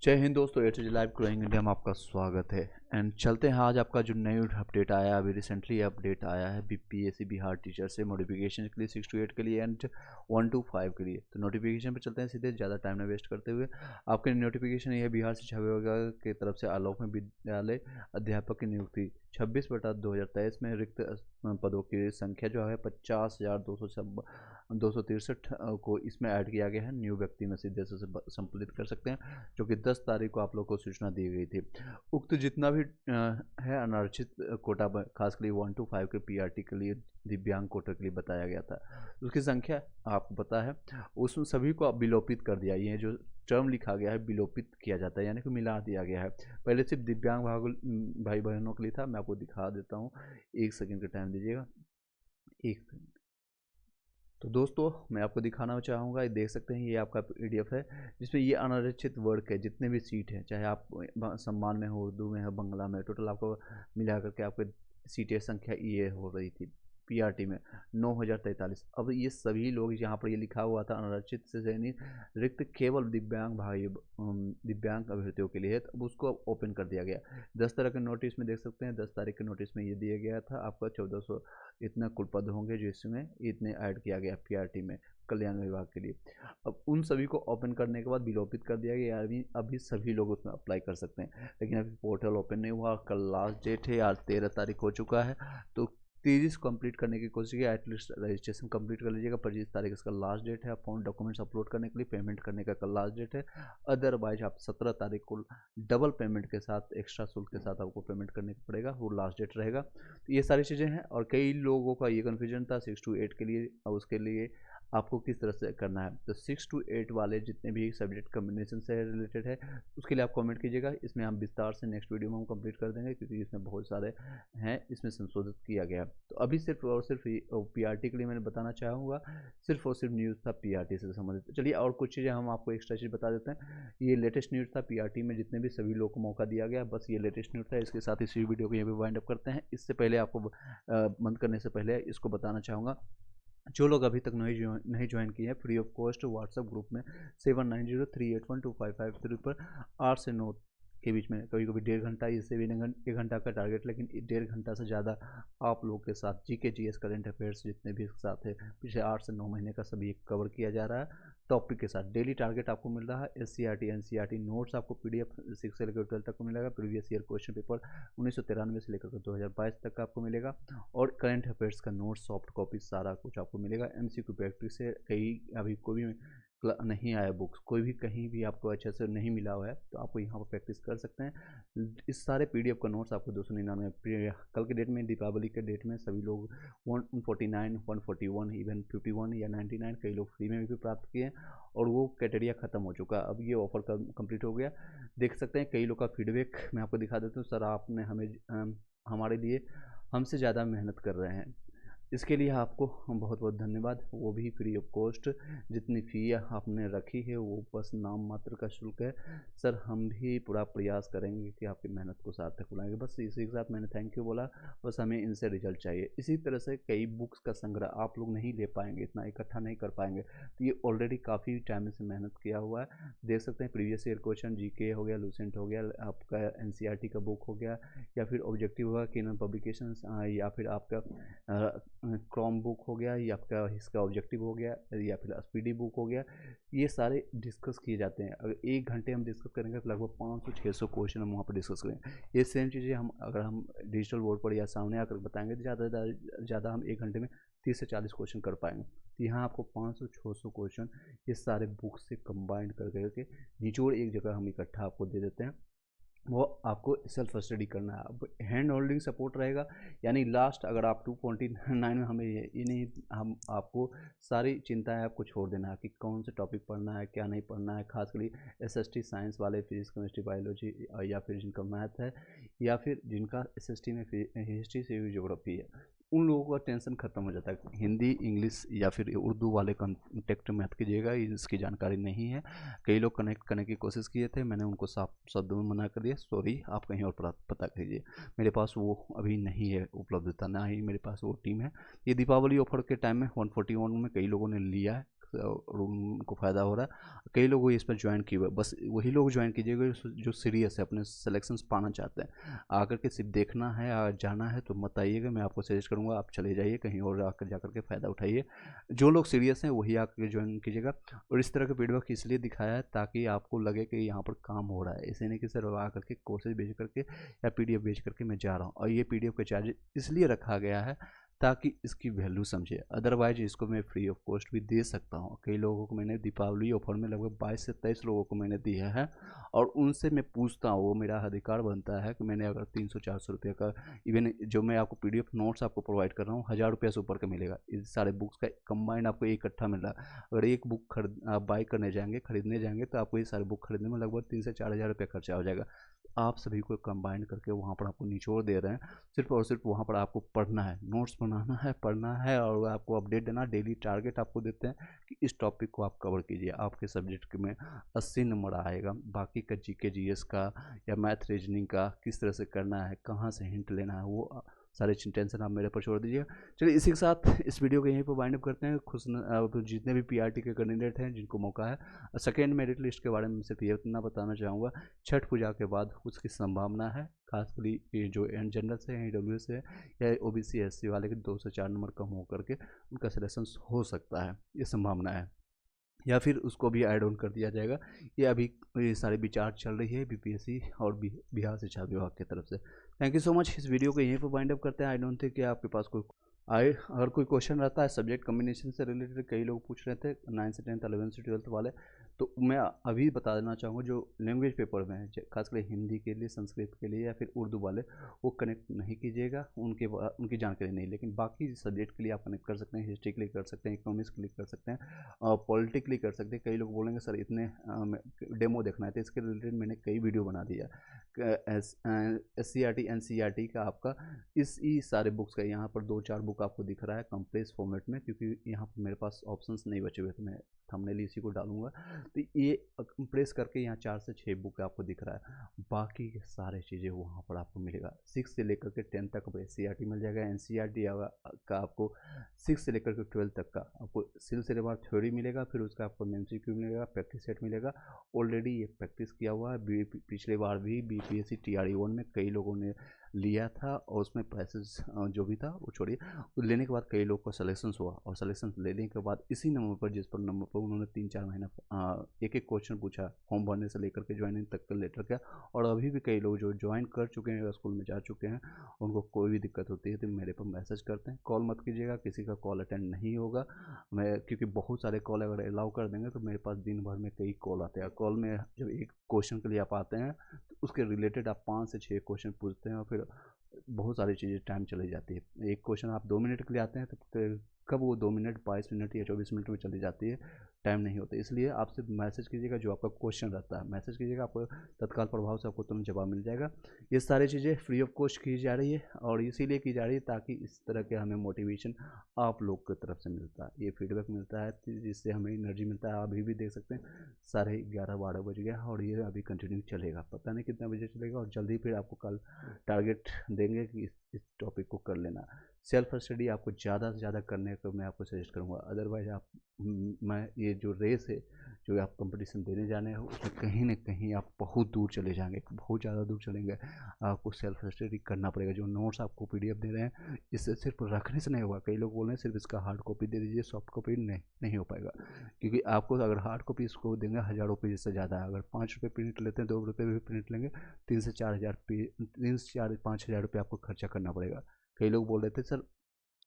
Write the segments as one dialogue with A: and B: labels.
A: जय हिंद दोस्तों, H live growing India में आपका स्वागत है। एंड चलते हैं आज आपका जो नई अपडेट आया, अभी रिसेंटली अपडेट आया है बीपीएससी बिहार टीचर से नोटिफिकेशन के लिए 6 to 8 के लिए एंड 1 to 5 के लिए। तो नोटिफिकेशन पे चलते हैं सीधे, ज़्यादा टाइम ना वेस्ट करते हुए। आपके नोटिफिकेशन ये बिहार शिक्षा विभाग की तरफ से आलोक में विद्यालय अध्यापक की नियुक्ति 26/2023 में रिक्त पदों की संख्या जो है 50,263 को इसमें ऐड किया गया है। न्यू व्यक्ति में सीधे से संपादित कर सकते हैं, जो कि 10 तारीख को आप लोग को सूचना दी गई थी। उक्त जितना भी है अनारक्षित कोटा खासकर 1 to 5 के पीआरटी के लिए, दिव्यांग कोटा के लिए बताया गया था, उसकी संख्या आपको पता है, उसमें सभी को विलोपित कर दिया। ये जो टर्म लिखा गया है विलोपित किया जाता है, यानी कि मिला दिया गया है। पहले सिर्फ दिव्यांग भाई बहनों के लिए था। मैं आपको दिखा देता हूँ, 1 सेकंड का टाइम दीजिएगा, 1 सेकंड। तो दोस्तों मैं आपको दिखाना चाहूँगा, ये देख सकते हैं, ये आपका पीडीएफ है जिसमें ये अनारक्षित वर्ग है, जितने भी सीट हैं, चाहे आप सम्मान में हो, उर्दू में हो, बंगला में, टोटल आपको मिला करके आपको सीटें संख्या ये हो रही थी पीआरटी में 9,043। अब ये सभी लोग, यहाँ पर ये लिखा हुआ था अनारक्षित से श्रेणी रिक्त केवल दिव्यांग अभ्यर्थियों के लिए है, तो उसको अब ओपन कर दिया गया। 10 तरह के नोटिस में देख सकते हैं, 10 तारीख के नोटिस में ये दिया गया था आपका 1400 इतना कुल पद होंगे जिसमें इतने ऐड किया गया पीआरटी में कल्याण विभाग के लिए। अब उन सभी को ओपन करने के बाद विलोपित कर दिया गया। अभी सभी लोग उसमें अप्लाई कर सकते हैं, लेकिन अभी पोर्टल ओपन नहीं हुआ। कल लास्ट डेट है, आज 13 तारीख हो चुका है, तो तेजी से कंप्लीट करने की कोशिश की। एटलीस्ट रजिस्ट्रेशन कंप्लीट कर लीजिएगा। 25 तारीख इसका लास्ट डेट है। आप फोन डॉक्यूमेंट्स अपलोड करने के लिए, पेमेंट करने का कल लास्ट डेट है। अदरवाइज आप 17 तारीख को डबल पेमेंट के साथ, एक्स्ट्रा शुल्क के साथ आपको पेमेंट करने को पड़ेगा, वो लास्ट डेट रहेगा। तो ये सारी चीज़ें हैं, और कई लोगों का ये कन्फ्यूजन था 6 to 8 के लिए, और उसके लिए आपको किस तरह से करना है। तो 6 to 8 वाले जितने भी सब्जेक्ट कम्बिनेशन से रिलेटेड है, उसके लिए आप कमेंट कीजिएगा। इसमें हम विस्तार से नेक्स्ट वीडियो में हम कंप्लीट कर देंगे, क्योंकि इसमें बहुत सारे हैं, इसमें संशोधित किया गया। तो अभी सिर्फ और सिर्फ पीआरटी के लिए मैंने बताना चाहूँगा, सिर्फ और सिर्फ न्यूज़ था पीआरटी से संबंधित। चलिए और कुछ चीज़ें हम आपको एक्स्ट्रा चीज़ बता देते हैं। ये लेटेस्ट न्यूज़ था पीआरटी में, जितने भी सभी लोग को मौका दिया गया, बस ये लेटेस्ट न्यूज़ था। इसके साथ इसी वीडियो को यहाँ पे वाइंड अप करते हैं। इससे पहले आपको बंद करने से पहले इसको बताना चाहूँगा, जो लोग अभी तक नहीं ज्वाइन किए हैं, free of cost WhatsApp group में 7903812553 पर 8 से 9 के बीच में, कभी कभी 1.5 घंटा, इससे भी 1 घंटा का टारगेट, लेकिन 1.5 घंटा से ज़्यादा आप लोगों के साथ जीके जीएस करंट अफेयर्स जितने भी साथ है पिछले 8 से 9 महीने का सभी कवर किया जा रहा है टॉपिक के साथ। डेली टारगेट आपको मिल रहा है। एससीईआरटी एनसीईआरटी नोट्स आपको पीडीएफ 6 से लेकर 12 तक को मिलेगा। प्रीवियस ईयर क्वेश्चन पेपर 1993 से लेकर 2022 तक का आपको मिलेगा, और करंट अफेयर्स का नोट्स सॉफ्ट कॉपी सारा कुछ आपको मिलेगा। एमसीक्यू प्रैक्टिस से कई अभी कोई भी नहीं आया बुक्स, कोई भी कहीं भी आपको अच्छे से नहीं मिला हुआ है, तो आपको यहाँ पर प्रैक्टिस कर सकते हैं। इस सारे पीडीएफ का नोट्स आपको 299 कल के डेट में, दीपावली के डेट में सभी लोग 149 141 इवन 51 या 99 कई लोग फ्री में भी प्राप्त किए, और वो कैटेरिया ख़त्म हो चुका। अब ये ऑफर कंप्लीट हो गया। देख सकते हैं कई लोग का फीडबैक मैं आपको दिखा देता हूँ। सर आपने हमें हमारे लिए हमसे ज़्यादा मेहनत कर रहे हैं, इसके लिए आपको बहुत बहुत धन्यवाद। वो भी फ्री ऑफ कॉस्ट, जितनी फ़ी आपने रखी है वो बस नाम मात्र का शुल्क है। सर हम भी पूरा प्रयास करेंगे कि आपकी मेहनत को सार्थक बनाएंगे। बस इसी के साथ मैंने थैंक यू बोला। बस हमें इनसे रिजल्ट चाहिए। इसी तरह से कई बुक्स का संग्रह आप लोग नहीं ले पाएंगे, इतना इकट्ठा नहीं कर पाएंगे, तो ये ऑलरेडी काफ़ी टाइम से मेहनत किया हुआ है। देख सकते हैं प्रीवियस ईयर क्वेश्चन, जीके हो गया, लूसेंट हो गया, आपका एनसीईआरटी का बुक हो गया, या फिर ऑब्जेक्टिव होगा किन पब्लिकेशन, या फिर आपका क्रोम बुक हो गया, या आपका इसका ऑब्जेक्टिव हो गया, या फिर स्पीडी बुक हो गया। ये सारे डिस्कस किए जाते हैं। अगर 1 घंटे हम डिस्कस करेंगे तो लगभग 500-600 क्वेश्चन हम वहाँ पर डिस्कस करेंगे। ये सेम चीज़ें अगर हम डिजिटल बोर्ड पर या सामने आकर बताएंगे तो ज़्यादा हम 1 घंटे में 30 से 40 क्वेश्चन कर पाएंगे। तो यहाँ आपको 500-600 क्वेश्चन ये सारे बुक से कंबाइंड करके निचोड़ एक जगह हम इकट्ठा आपको दे देते हैं। वो आपको सेल्फ स्टडी करना है। अब हैंड होल्डिंग सपोर्ट रहेगा, यानी लास्ट अगर आप 249 में हमें ये नहीं, हम आपको सारी चिंताएं आपको छोड़ देना है कि कौन से टॉपिक पढ़ना है, क्या नहीं पढ़ना है। खासकर एसएसटी साइंस वाले, फिजिक्स केमिस्ट्री बायोलॉजी, या फिर जिनका मैथ है, या फिर जिनका एसएसटी में हिस्ट्री से ज्योग्राफी है, उन लोगों का टेंशन खत्म हो जाता है। हिंदी इंग्लिश या फिर उर्दू वाले कॉन्टेक्ट मत कीजिएगा, इसकी जानकारी नहीं है। कई लोग कनेक्ट करने की कोशिश किए थे, मैंने उनको साफ शब्दों में मना कर दिया, सॉरी आप कहीं और पता कीजिए। मेरे पास वो अभी नहीं है उपलब्धता, ना ही मेरे पास वो टीम है। ये दीपावली ऑफर के टाइम में 141 में कई लोगों ने लिया है, उनको फ़ायदा हो रहा है, कई लोग इस पर ज्वाइन किए हुए, बस वही लोग ज्वाइन कीजिएगा जो सीरियस है, अपने सिलेक्शंस पाना चाहते हैं। आकर के सिर्फ देखना है, जाना है तो मत आइएगा, मैं आपको सजेस्ट करूँगा आप चले जाइए कहीं और, आकर जाकर के फ़ायदा उठाइए। जो लोग सीरियस हैं वही आकर के ज्वाइन कीजिएगा। और इस तरह का फीडबैक इसलिए दिखाया है ताकि आपको लगे कि यहाँ पर काम हो रहा है, ऐसे नहीं कि सर आकर के कोर्सेज भेज करके या PDF भेज करके मैं जा रहा हूँ। और ये PDF का चार्ज इसलिए रखा गया है ताकि इसकी वैल्यू समझे, अदरवाइज इसको मैं फ्री ऑफ कॉस्ट भी दे सकता हूँ। कई लोगों को मैंने दीपावली ऑफर में लगभग 22 से 23 लोगों को मैंने दिया है, और उनसे मैं पूछता हूँ, वो मेरा अधिकार बनता है कि मैंने अगर 300-400 रुपये का, इवन जो मैं आपको PDF नोट्स आपको प्रोवाइड कर रहा हूँ 1000 रुपये से ऊपर का मिलेगा। इस सारे बुक्स का कंबाइंड आपको इकट्ठा मिल रहा है। अगर एक बुक खरीद आप बाई करने जाएंगे, खरीदने जाएंगे, तो आपको ये सारे बुक खरीदने में लगभग 3 से 4 हज़ार रुपये खर्चा हो जाएगा। आप सभी को कंबाइन करके वहाँ पर आपको निचोड़ दे रहे हैं, सिर्फ और सिर्फ वहाँ पर आपको पढ़ना है, नोट्स बनाना है, पढ़ना है, और आपको अपडेट देना। डेली टारगेट आपको देते हैं कि इस टॉपिक को आप कवर कीजिए, आपके सब्जेक्ट में 80 नंबर आएगा। बाकी का GK GS का या मैथ रीजनिंग का किस तरह से करना है, कहाँ से हिंट लेना है, वो सारे टेंशन आप मेरे पर छोड़ दीजिए। चलिए इसी के साथ इस वीडियो को यहीं पर वाइंड अप करते हैं। जितने भी PRT के कैंडिडेट हैं जिनको मौका है, सेकेंड मेरिट लिस्ट के बारे में सिर्फ ये इतना बताना चाहूँगा, छठ पूजा के बाद उसकी संभावना है, खासकर ये जो जनरल से हैं, EWS से या OBC SC वाले के 2 से 4 नंबर कम होकर के उनका सिलेक्शन हो सकता है, ये संभावना है, या फिर उसको भी ऐड ऑन कर दिया जाएगा। ये अभी ये सारे विचार चल रही है BPSC और बिहार शिक्षा विभाग की तरफ से। Thank you so much. इस वीडियो को यहीं पर वाइंड अप करते हैं। आई डोंट थिंक कि आपके पास कोई अगर कोई क्वेश्चन रहता है सब्जेक्ट कम्बिनेशन से रिलेटेड, कई लोग पूछ रहे थे 9 से 10th 11 से 12th वाले, तो मैं अभी बता देना चाहूँगा जो लैंग्वेज पेपर में है, खासकर हिंदी के लिए, संस्कृत के लिए या फिर उर्दू वाले, वो कनेक्ट नहीं कीजिएगा, उनकी जानकारी नहीं। लेकिन बाकी सब्जेक्ट के लिए आप कनेक्ट कर सकते हैं, हिस्ट्री के लिए कर सकते हैं, इकोनॉमिक्स के लिए कर सकते हैं, पॉलिटिकली कर सकते हैं। कई लोग बोलेंगे सर इतने डेमो देखना है, तो इसके रिलेटेड मैंने कई वीडियो बना दिया। SCRT NCERT का आपका इसी सारे बुक्स का यहाँ पर 2-4 बुक आपको दिख रहा है कंप्रेस फॉर्मेट में, क्योंकि यहाँ पर मेरे पास ऑप्शंस नहीं बचे हुए थे, मैं थंबनेल इसी को डालूंगा। तो ये कंप्रेस करके यहाँ 4 से 6 बुक आपको दिख रहा है, बाकी के सारे चीज़ें वहाँ पर आपको मिलेगा। 6 से लेकर के 10 तक SCRT मिल जाएगा, NCERT का आपको 6 से लेकर के 12 तक का आपको सिलसिलेवार थ्योरी मिलेगा, फिर उसका आपको MCQ मिलेगा, प्रैक्टिस सेट मिलेगा। ऑलरेडी ये प्रैक्टिस किया हुआ है, पिछले बार भी BPSC TRE1 में कई लोगों ने लिया था, और उसमें पैसेज जो भी था वो छोड़िए, लेने के बाद कई लोग को सिलेक्शन हुआ, और सिलेक्शन लेने के बाद इसी नंबर पर, जिस पर नंबर पर उन्होंने 3-4 महीना एक क्वेश्चन पूछा, फॉर्म भरने से लेकर के ज्वाइनिंग तक का लेटर का। और अभी भी कई लोग जो ज्वाइन कर चुके हैं, स्कूल में जा चुके हैं, उनको कोई भी दिक्कत होती है तो मेरे पर मैसेज करते हैं। कॉल मत कीजिएगा, किसी का कॉल अटेंड नहीं होगा मैं, क्योंकि बहुत सारे कॉल अगर अलाउ कर देंगे तो मेरे पास दिन भर में कई कॉल आते हैं। कॉल में जब एक क्वेश्चन के लिए आप आते हैं तो उसके रिलेटेड आप 5 से 6 क्वेश्चन पूछते हैं, और फिर बहुत सारी चीज़ें टाइम चली जाती है। एक क्वेश्चन आप 2 मिनट के लिए आते हैं तो कब वो 2 मिनट 22 मिनट या 24 मिनट में चली जाती है, टाइम नहीं होता। इसलिए आप सिर्फ मैसेज कीजिएगा, जो आपका क्वेश्चन रहता है मैसेज कीजिएगा, आपको तत्काल प्रभाव से आपको तुरंत जवाब मिल जाएगा। ये सारी चीज़ें फ्री ऑफ कॉस्ट की जा रही है, और इसीलिए की जा रही है ताकि इस तरह के हमें मोटिवेशन आप लोग की तरफ से मिलता है, ये फीडबैक मिलता है, जिससे हमें एनर्जी मिलता है। अभी भी देख सकते हैं 11:30-12 बज गया, और ये अभी कंटिन्यू चलेगा, पता नहीं कितना बजे चलेगा, और जल्दी फिर आपको कल टारगेट देंगे कि इस टॉपिक को कर लेना। सेल्फ स्टडी आपको ज़्यादा से ज़्यादा करने को मैं आपको सजेस्ट करूँगा, अदरवाइज आप मैं ये जो रेस है, जो आप कंपटीशन देने जाने हैं, उसमें कहीं ना कहीं आप बहुत दूर चले जाएंगे, बहुत ज़्यादा दूर चलेंगे। आपको सेल्फ स्टडी करना पड़ेगा। जो नोट्स आपको PDF दे रहे हैं, इससे सिर्फ रखने से नहीं होगा। कई लोग बोल रहे हैं सिर्फ इसका हार्ड कॉपी दे दीजिए, सॉफ्ट कॉपी नहीं हो पाएगा, क्योंकि आपको अगर हार्ड कॉपी इसको देंगे हज़ारों पेज से ज़्यादा है। अगर 5 रुपये प्रिंट लेते हैं, 2 रुपये भी प्रिंट लेंगे, 3 से 4 हज़ार 5 हज़ार रुपये आपको खर्चा करना पड़ेगा। कई लोग बोल रहे थे सर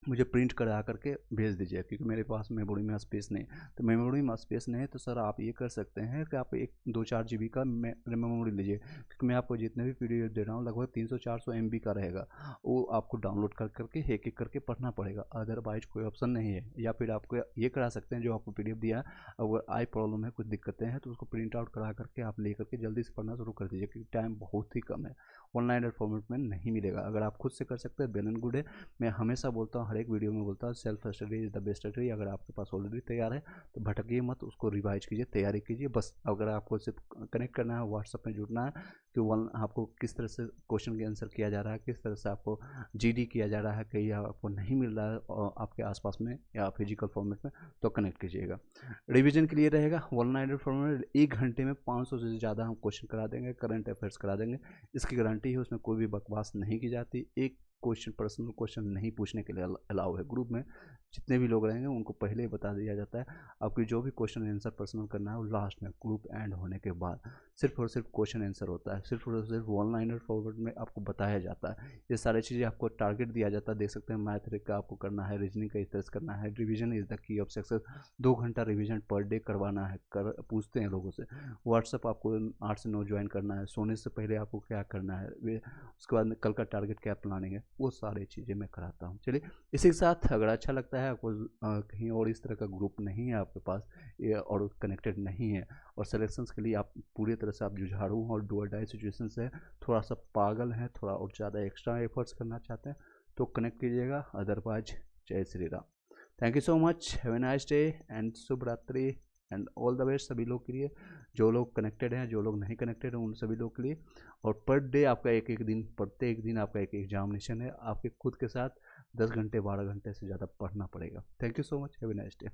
A: मुझे प्रिंट करा करके भेज दीजिए, क्योंकि मेरे पास मेमोरी में स्पेस नहीं। तो मेमोरी में स्पेस नहीं है तो सर आप ये कर सकते हैं कि आप 1-2-4 GB का मेमोरी लीजिए, क्योंकि मैं आपको जितने भी PDF दे रहा हूँ लगभग 300-400 MB का रहेगा, वो आपको डाउनलोड कर करके एक एक करके पढ़ना पड़ेगा, अदरवाइज कोई ऑप्शन नहीं है। या फिर आपको ये करा सकते हैं, जो आपको PDF दिया है, अगर आई प्रॉब्लम है, कुछ दिक्कतें हैं, तो उसको प्रिंट आउट करा करके आप ले करके जल्दी से पढ़ना शुरू कर दीजिए, क्योंकि टाइम बहुत ही कम है, ऑनलाइन फॉर्मेट में नहीं मिलेगा। अगर आप खुद से कर सकते हैं वेल एंड गुड है। मैं हमेशा बोलता हूँ, हर एक वीडियो में बोलता हूँ, self study is the best study. अगर आपके पास ऑलरेडी तैयार है तो भटकिए मत, उसको रिवाइज कीजिए, तैयारी कीजिए। बस अगर आपको सिर्फ कनेक्ट करना है, व्हाट्सएप में जुड़ना है, कि वन आपको किस तरह से क्वेश्चन के आंसर किया जा रहा है, किस तरह से आपको जीडी किया जा रहा है, कहीं आपको नहीं मिल रहा है आपके आसपास में या फिजिकल फॉर्मेट में, तो कनेक्ट कीजिएगा। रिवीजन के लिए रहेगा वन नाइटेड फॉर्मेट, 1 घंटे में 500 से ज़्यादा हम क्वेश्चन करा देंगे, करंट अफेयर्स करा देंगे, इसकी गारंटी है, उसमें कोई भी बकवास नहीं की जाती। एक क्वेश्चन पर्सनल क्वेश्चन नहीं पूछने के लिए अलाउ है। ग्रुप में जितने भी लोग रहेंगे उनको पहले ही बता दिया जाता है, आपकी जो भी क्वेश्चन आंसर पर्सनल करना है वो लास्ट में ग्रुप एंड होने के बाद सिर्फ और सिर्फ क्वेश्चन आंसर होता है, सिर्फ और सिर्फ वन लाइनर फॉरवर्ड में आपको बताया जाता है। ये सारी चीज़ें आपको टारगेट दिया जाता है, देख सकते हैं मैथ का आपको करना है, रीजनिंग का इस तरह से करना है, revision is the key of success, 2 घंटा रिविजन पर डे करवाना है, पूछते हैं लोगों से। व्हाट्सअप आपको 8 से 9 ज्वाइन करना है, सोने से पहले आपको क्या करना है, उसके बाद कल का टारगेट क्या प्लानिंग है, वो सारी चीज़ें मैं कराता हूँ। चलिए इसी के साथ अगर अच्छा लगता है आपको, कहीं और इस तरह का ग्रुप नहीं है आपके पास और कनेक्टेड नहीं है, और सिलेक्शंस के लिए आप पूरी तरह से आप जुझारू और डू और डाई सिचुएशन से थोड़ा सा पागल हैं, थोड़ा और ज़्यादा एक्स्ट्रा एफर्ट्स करना चाहते हैं, तो कनेक्ट कीजिएगा। अदरवाइज जय Shri Ram. Thank you so much, have a nice day and शुभ रात्रि एंड ऑल द बेस्ट सभी लोग के लिए, जो लोग कनेक्टेड हैं, जो लोग नहीं कनेक्टेड हैं, उन सभी लोग के लिए। और पर डे आपका एक एक दिन, प्रत्येक दिन आपका एक एग्जामिनेशन है, आपके खुद के साथ 10 घंटे 12 घंटे से ज़्यादा पढ़ना पड़ेगा। Thank you so much, have a nice day.